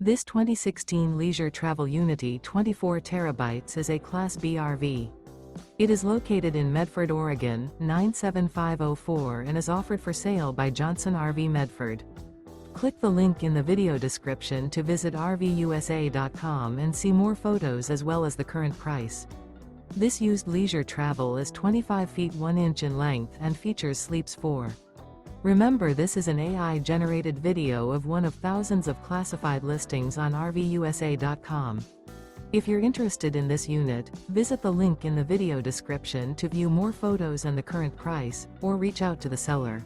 This 2016 Leisure Travel Unity 24 TB is a Class B RV. It is located in Medford, Oregon, 97504 and is offered for sale by Johnson RV Medford. Click the link in the video description to visit RVUSA.com and see more photos as well as the current price. This used leisure travel is 25 feet 1 inch in length and features sleeps 4. Remember, this is an AI-generated video of one of thousands of classified listings on RVUSA.com. If you're interested in this unit, visit the link in the video description to view more photos and the current price, or reach out to the seller.